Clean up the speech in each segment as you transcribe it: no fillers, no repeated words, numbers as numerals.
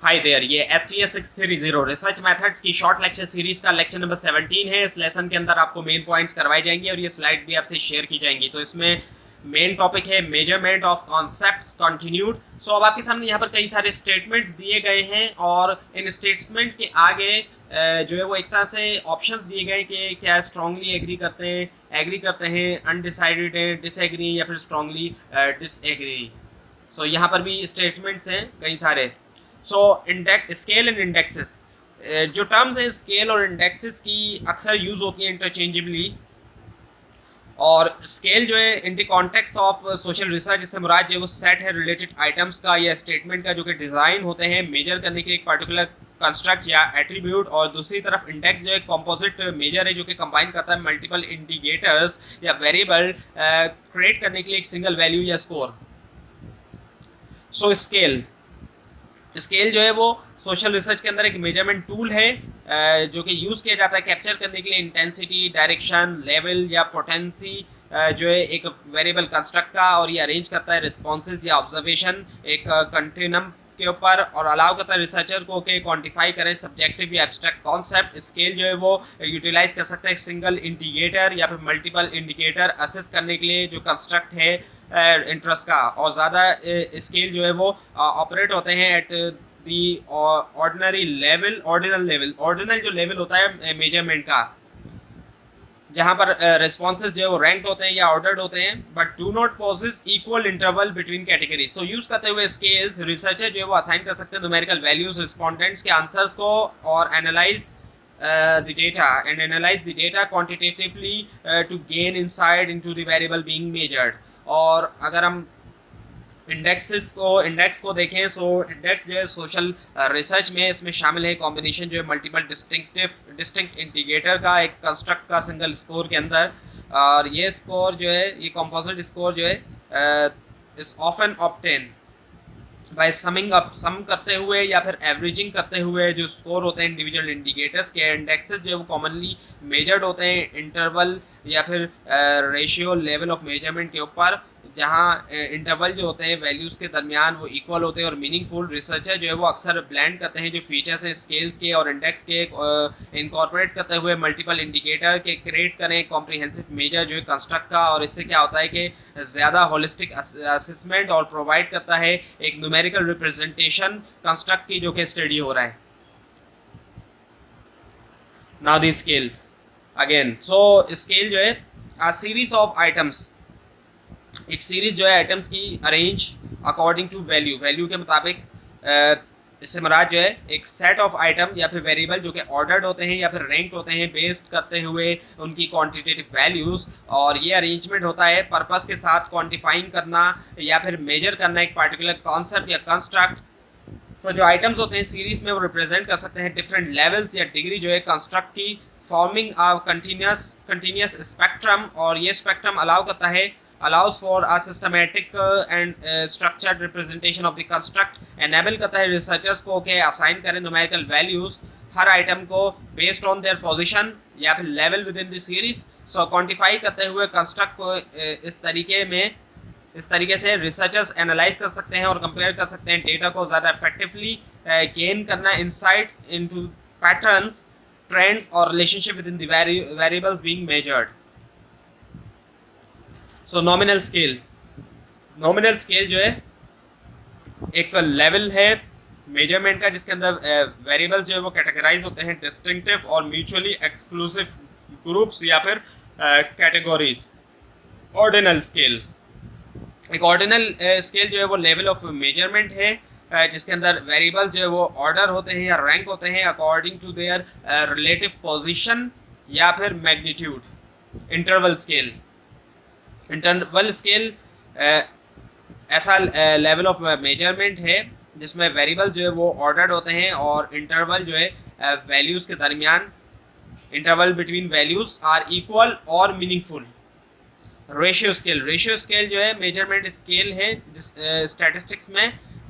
Hi there, ये STS 630 research methods की short lecture series का लेक्चर नंबर 17 है। इस लेसन के अंदर आपको मेन पॉइंट्स करवाए जाएंगे और ये स्लाइड्स भी आपसे शेयर की जाएंगी। तो इसमें मेन टॉपिक है मेजरमेंट ऑफ कॉन्सेप्ट्स कंटिन्यूड। सो अब आपके सामने यहाँ पर कई सारे स्टेटमेंट्स दिए गए हैं और इन स्टेटमेंट के आगे जो है वो एक तरह से ऑप्शंस दिए गए कि क्या स्ट्रांगली एग्री करते हैं, अनडिसाइडेड है, डिसएग्री या फिर स्ट्रांगली डिसएग्री। सो यहाँ पर भी स्टेटमेंट्स हैं कई सारे। So index, scale and indexes, जो टर्म्स हैं स्केल और इंडेक्सेस की अक्सर यूज होती हैं इंटरचेंजेबली। और स्केल जो है in the context of social research, इससे मुराद जो है वो सेट है रिलेटेड आइटम्स का या स्टेटमेंट का जो कि डिज़ाइन होते हैं मेजर करने के लिए एक पर्टिकुलर कंस्ट्रक्ट या एट्रीब्यूट। और दूसरी तरफ इंडेक्स जो है कॉम्पोजिट मेजर है जो कि कंबाइन करता है मल्टीपल इंडिकेटर्स या वेरिएबल क्रिएट करने के लिए एक सिंगल वैल्यू या स्कोर। सो स्केल जो है वो सोशल रिसर्च के अंदर एक मेजरमेंट टूल है जो कि यूज़ किया जाता है कैप्चर करने के लिए इंटेंसिटी, डायरेक्शन, लेवल या पोटेंसी जो है एक वेरिएबल कंस्ट्रक्ट का, और ये अरेंज करता है रिस्पॉन्सेज या ऑब्जर्वेशन एक कंटिन्यूम के ऊपर और अलाउ करता है रिसर्चर को कि क्वांटिफाई करें सब्जेक्टिव या एब्स्ट्रैक्ट कॉन्सेप्ट। स्केल जो है वो यूटिलाइज कर सकते हैं सिंगल इंडिकेटर या फिर मल्टीपल इंडिकेटर असेस करने के लिए जो कंस्ट्रक्ट है इंटरेस्ट का। और ज़्यादा स्केल जो है वो ऑपरेट होते हैं एट दी ऑर्डिनल जो लेवल होता है मेजरमेंट का, जहाँ पर रिस्पॉन्सेज जो है वो रैंक होते हैं या ऑर्डर्ड होते हैं, but do not possess equal interval between categories. तो यूज़ करते हुए स्केल्स रिसर्चर जो है वो असाइन कर सकते हैं न्यूमेरिकल वैल्यूज रिस्पॉन्डेंट्स के आंसर्स को और analyse the data quantitatively to gain insight into the variable being measured। और अगर हम इंडेक्स को देखें, सो इंडेक्स जो है सोशल रिसर्च में इसमें शामिल है कॉम्बिनेशन जो है मल्टीपल डिस्टिंक्ट इंडिकेटर का एक कंस्ट्रक्ट का सिंगल स्कोर के अंदर। और ये स्कोर जो है ये कंपोजिट स्कोर जो है इज ऑफन ऑब्टेन बाय सम करते हुए या फिर एवरेजिंग करते हुए जो स्कोर होते हैं इंडिविजुअल इंडिकेटर्स के। इंडेक्सेस जो है वो कॉमनली मेजर्ड होते हैं इंटरवल या फिर रेशियो लेवल ऑफ मेजरमेंट के ऊपर, जहाँ इंटरवल जो होते हैं वैल्यूज़ के दरमियान वो इक्वल होते हैं और मीनिंगफुल। रिसर्चर जो है वो अक्सर ब्लेंड करते हैं जो फीचर्स हैं स्केल्स के और इंडेक्स के इनकॉर्पोरेट करते हुए मल्टीपल इंडिकेटर के क्रिएट करें कॉम्प्रिहेंसिव मेजर जो है कंस्ट्रक्ट का। और इससे क्या होता है कि ज़्यादा होलिस्टिक असेसमेंट और प्रोवाइड करता है एक न्यूमेरिकल रिप्रेजेंटेशन कंस्ट्रक्ट की जो कि स्टडी हो रहा है। Now the scale again, so scale जो है अ सीरीज ऑफ आइटम्स, एक सीरीज जो है आइटम्स की अरेंज अकॉर्डिंग टू वैल्यू के मुताबिक। इससे मुराद जो है एक सेट ऑफ आइटम या फिर वेरिएबल जो कि ऑर्डर्ड होते हैं या फिर रैंक्ड होते हैं बेस्ड करते हुए उनकी क्वांटिटेटिव वैल्यूज़। और ये अरेंजमेंट होता है पर्पस के साथ क्वांटिफाइंग करना या फिर मेजर करना एक पार्टिकुलर कॉन्सेप्ट या कंस्ट्रक्ट। सो जो आइटम्स होते हैं सीरीज में वो रिप्रेजेंट कर सकते हैं डिफरेंट लेवल्स या डिग्री जो है कंस्ट्रक्ट की, फॉर्मिंग अ कंटिन्यूस स्पेक्ट्रम। और ये spectrum allows for a systematic and structured representation of the construct, enable करता है रिसर्चर्स को कि असाइन करें न्यूमेरिकल वैल्यूज हर आइटम को बेस्ड ऑन देयर पोजीशन या फिर level with in the series. So quantify करते हुए कंस्ट्रक्ट को इस तरीके से रिसर्चर्स एनालाइज कर सकते हैं और कंपेयर कर सकते हैं डेटा को ज़्यादा इफेक्टिवली गेन करना इंसाइट्स इनटू पैटर्न्स, ट्रेंड्स और relationship with in the variables being measured. So nominal scale जो है एक लेवल है मेजरमेंट का जिसके अंदर वेरिएबल्स जो है वो कैटेगराइज होते हैं डिस्टिंक्टिव और म्यूचुअली एक्सक्लूसिव ग्रुप्स या फिर कैटेगरीज। ऑर्डिनल स्केल, एक ऑर्डिनल स्केल जो है वो लेवल ऑफ मेजरमेंट है जिसके अंदर वेरिएबल्स जो है वो ऑर्डर होते हैं या रैंक होते हैं according to their relative position या फिर मैग्नीट्यूड। इंटरवल स्केल ऐसा लेवल ऑफ मेजरमेंट है जिसमें वेरिएबल जो है वो ऑर्डर्ड होते हैं और इंटरवल जो है वैल्यूज़ के दरमियान interval between values are equal और मीनिंगफुल। रेशियो स्केल जो है मेजरमेंट स्केल है स्टैटिस्टिक्स में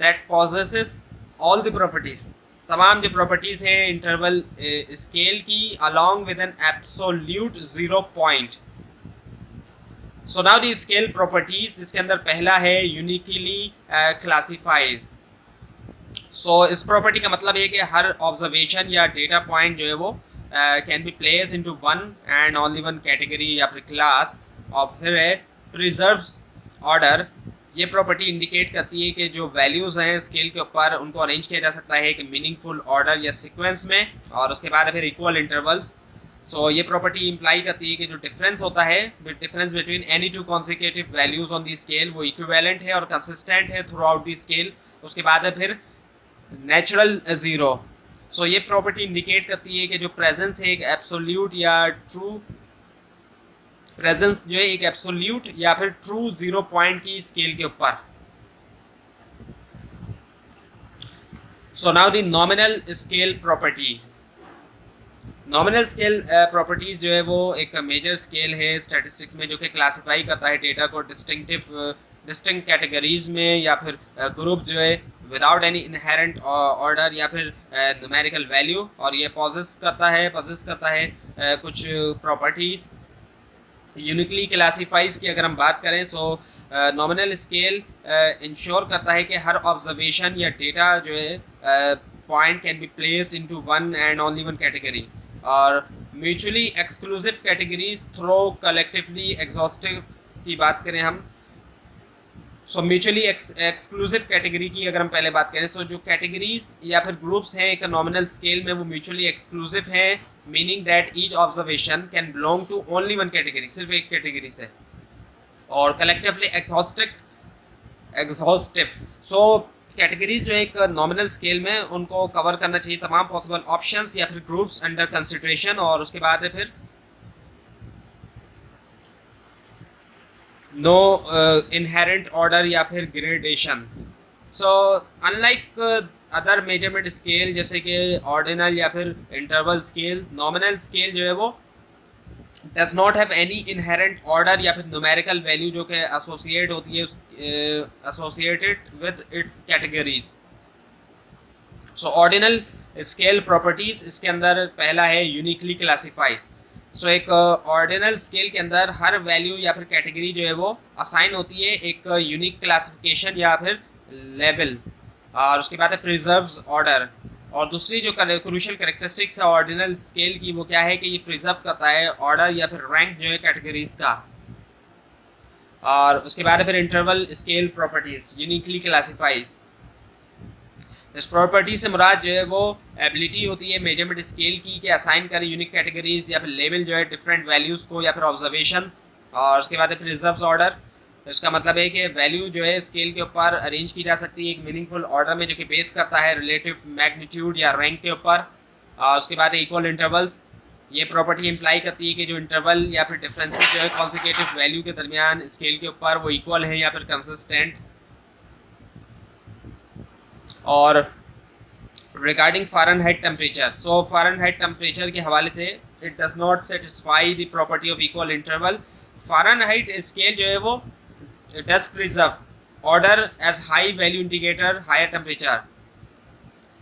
that possesses all the properties, तमाम जो प्रॉपर्टीज़ हैं इंटरवल स्केल की along with an absolute 0 point. So now the scale properties, जिसके अंदर पहला है यूनिकली क्लासिफाइज। सो इस प्रॉपर्टी का मतलब ये कि हर ऑब्जर्वेशन या डेटा पॉइंट जो है वो can be place into one and only one category या फिर क्लास और फिर है प्रिजर्व्स ऑर्डर। ये प्रॉपर्टी इंडिकेट करती है कि जो वैल्यूज़ हैं स्केल के ऊपर उनको अरेंज किया जा सकता है एक मीनिंगफुल ऑर्डर या सीक्वेंस में, और उसके बाद फिर इक्वल इंटरवल्स। सो ये प्रॉपर्टी इंप्लाई करती है कि जो डिफरेंस होता है, difference between any two consecutive values on the scale वो इक्विवेलेंट है और कंसिस्टेंट है थ्रू आउट दी स्केल। उसके बाद है फिर नेचुरल ज़ीरो। सो ये प्रॉपर्टी इंडिकेट करती है कि जो प्रेजेंस है एक एब्सोल्यूट या ट्रू प्रेजेंस जो है एक एब्सोल्यूट या फिर ट्रू जीरो पॉइंट की स्केल के ऊपर। So now the nominal scale properties. Nominal scale properties जो है वो एक मेजर स्केल है स्टैटिस्टिक्स में जो कि क्लासिफाई करता है डेटा को डिस्टिंक्ट कैटेगरीज में या फिर ग्रुप जो है विदाउट एनी इनहेरेंट ऑर्डर या फिर न्यूमेरिकल वैल्यू, और ये पॉजेस करता है कुछ प्रॉपर्टीज यूनिकली क्लासीफाइज की। अगर हम बात करें सो नॉमिनल स्केल इंश्योर करता है कि हर ऑब्जर्वेशन या डेटा जो है point can be placed into one and only one category, और mutually exclusive categories through collectively exhaustive की बात करें हम। सो म्यूचुअली एक्सक्लूसिव कैटेगरी की अगर हम पहले बात करें, सो जो कैटेगरीज या फिर ग्रुप्स हैं एक नॉमिनल स्केल में वो म्यूचुअली एक्सक्लूसिव हैं, meaning that each observation can belong to only one category, सिर्फ एक कैटेगरी से, और कलेक्टिवली एग्जॉस्टिव। सो कैटेगरीज जो एक नॉमिनल स्केल में उनको कवर करना चाहिए तमाम पॉसिबल ऑप्शंस या फिर ग्रुप्स अंडर कंसिडरेशन, और उसके बाद है फिर नो इनहेरेंट ऑर्डर या फिर gradation. So unlike other measurement scale जैसे कि ऑर्डिनल या फिर इंटरवल स्केल, नॉमिनल स्केल जो है वो does not have any inherent order या फिर न्यूमेरिकल वैल्यू जो कि एसोसिएट होती है associated with its categories. So ordinal scale properties, इसके अंदर पहला है यूनिकली क्लासिफाइज। सो एक ऑर्डिनल स्केल के अंदर हर वैल्यू या फिर कैटेगरी जो है वो असाइन होती है एक यूनिक क्लासिफिकेशन या फिर लेवल, और उसके बाद है प्रिजर्व्स ऑर्डर। और दूसरी जो क्रूशियल कैरेक्टरिस्टिक्स है ऑर्डिनल स्केल की वो क्या है कि ये प्रिजर्व करता है ऑर्डर या फिर रैंक जो है कैटेगरीज का। और उसके बाद फिर interval scale properties uniquely classifies. इस प्रॉपर्टी से मुराद जो है वो एबिलिटी होती है मेजरमेंट स्केल की कि असाइन करें यूनिक कैटेगरीज या फिर लेवल जो है डिफरेंट वैल्यूज़ को या फिर ऑब्जर्वेशंस। और उसके बाद प्रिजर्व्स ऑर्डर, इसका मतलब है कि वैल्यू जो है स्केल के ऊपर अरेंज की जा सकती है एक मीनिंगफुल ऑर्डर में जो कि बेस करता है रिलेटिव मैग्नीट्यूड या रैंक के ऊपर। और उसके बाद इक्वल इंटरवल्स, ये प्रॉपर्टी इंप्लाई करती है कि जो इंटरवल या फिर डिफरेंसेस जो है कॉन्सिक्यूटिव वैल्यू के दरमियान स्केल के ऊपर वो इक्वल है या फिर कंसिस्टेंट। और regarding Fahrenheit temperature, so Fahrenheit temperature के हवाले से it does not satisfy the property of equal interval. Fahrenheit scale जो है वो does preserve order as high value indicator higher temperature,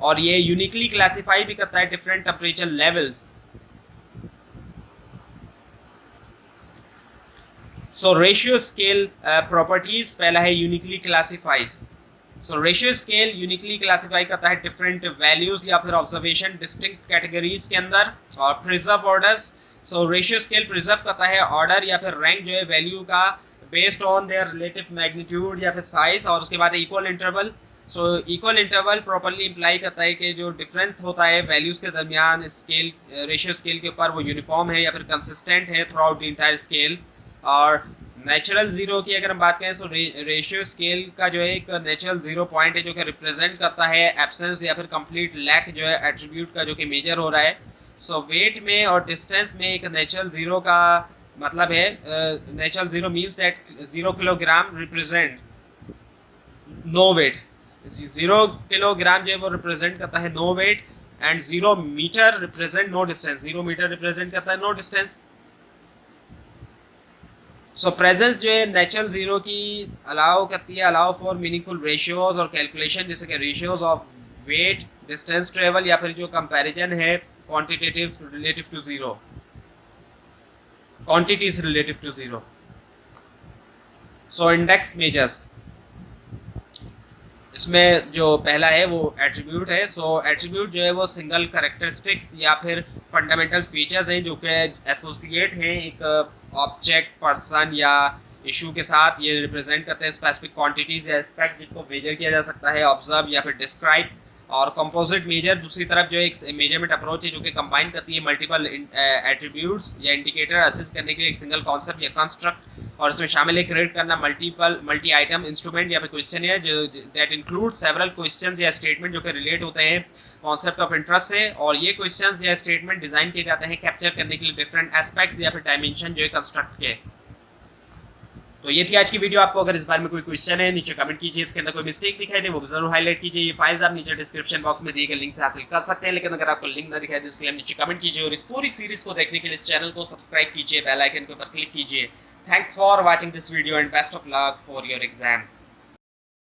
और ये यूनिकली क्लासीफाई भी करता है different temperature levels. So ratio scale properties, पहला है uniquely classifies. So ratio scale uniquely classify करता है डिफरेंट वैल्यूज या फिर ऑब्जर्वेशन डिस्टिंक्ट कैटेगरीज के अंदर। और प्रिजर्व ऑर्डर्स, सो रेशियो स्केल प्रिजर्व करता है ऑर्डर या फिर रैंक जो है वैल्यू का based on their relative magnitude या फिर साइज। और उसके बाद equal interval, so equal interval properly imply करता है कि जो डिफरेंस होता है वैल्यूज़ के दरमियान स्केल रेशियो स्केल के ऊपर वो यूनिफॉर्म है या फिर कंसिस्टेंट है through out the entire scale. और नेचुरल ज़ीरो की अगर हम बात करें तो रेशियो स्केल का जो है एक नेचुरल ज़ीरो पॉइंट है जो कि रिप्रेजेंट करता है एब्सेंस या फिर कंप्लीट लैक जो है एट्रीब्यूट का जो कि मेजर हो रहा है। सो वेट में और डिस्टेंस में एक नेचुरल ज़ीरो का मतलब है natural zero means that 0 kilogram represent no weight, 0 kilogram जो है वो रिप्रेजेंट करता है no weight, and 0 metre represent no distance, 0 metre represent करता है नो डिस्टेंस। सो प्रेजेंस जो है नेचुरल ज़ीरो की अलाउ करती है अलाउ फॉर मीनिंगफुल रेशियोज और कैलकुलेशन, जैसे कि ratios of weight, distance travel या फिर जो कंपैरिजन है quantitative relative to zero, quantities relative to zero. So index measures, इसमें जो पहला है वो एट्रीब्यूट है। सो एट्रीब्यूट जो है वो सिंगल कैरेक्टरिस्टिक्स या फिर फंडामेंटल फीचर्स हैं जो कि एसोसिएट हैं एक ऑब्जेक्ट, पर्सन या इशू के साथ। ये रिप्रेजेंट करते हैं स्पेसिफिक क्वांटिटीज या एस्पेक्ट जिनको मेजर किया जा सकता है, ऑब्जर्व या फिर डिस्क्राइब। और कंपोजिट मेजर दूसरी तरफ जो एक मेजरमेंट अप्रोच है जो कि कंबाइन करती है मल्टीपल एट्रीब्यूट्स या इंडिकेटर असिस्ट करने के लिए एक सिंगल कॉन्सेप्ट या कंस्ट्रक्ट। और इसमें शामिल है क्रिएट करना मल्टी आइटम इंस्ट्रूमेंट या फिर क्वेश्चन है जो दैट इंक्लूड सेवरल क्वेश्चंस या स्टेटमेंट जो कि रिलेट होते हैं कॉन्सेप्ट ऑफ इंटरेस्ट से। और ये क्वेश्चंस या स्टेटमेंट डिजाइन किए जाते हैं कैप्चर करने के लिए डिफरेंट एस्पेक्ट्स या फिर डायमेंशन जो है कंस्ट्रक्ट के। तो ये थी आज की वीडियो। आपको अगर इस बारे में कोई क्वेश्चन है नीचे कमेंट कीजिए, इसके अंदर कोई मिस्टेक दिखाई दे वो जरूर हाईलाइट कीजिए। ये फाइल्स आप नीचे डिस्क्रिप्शन बॉक्स में दिए गए लिंक से हासिल कर सकते हैं, लेकिन अगर आपको लिंक ना दिखाई दे उसके लिए नीचे कमेंट कीजिए। और इस पूरी सीरीज को देखने के लिए इस चैनल को सब्सक्राइब कीजिए, बेल आइकन के ऊपर क्लिक कीजिए। Thanks for watching this video and best of luck for your exams.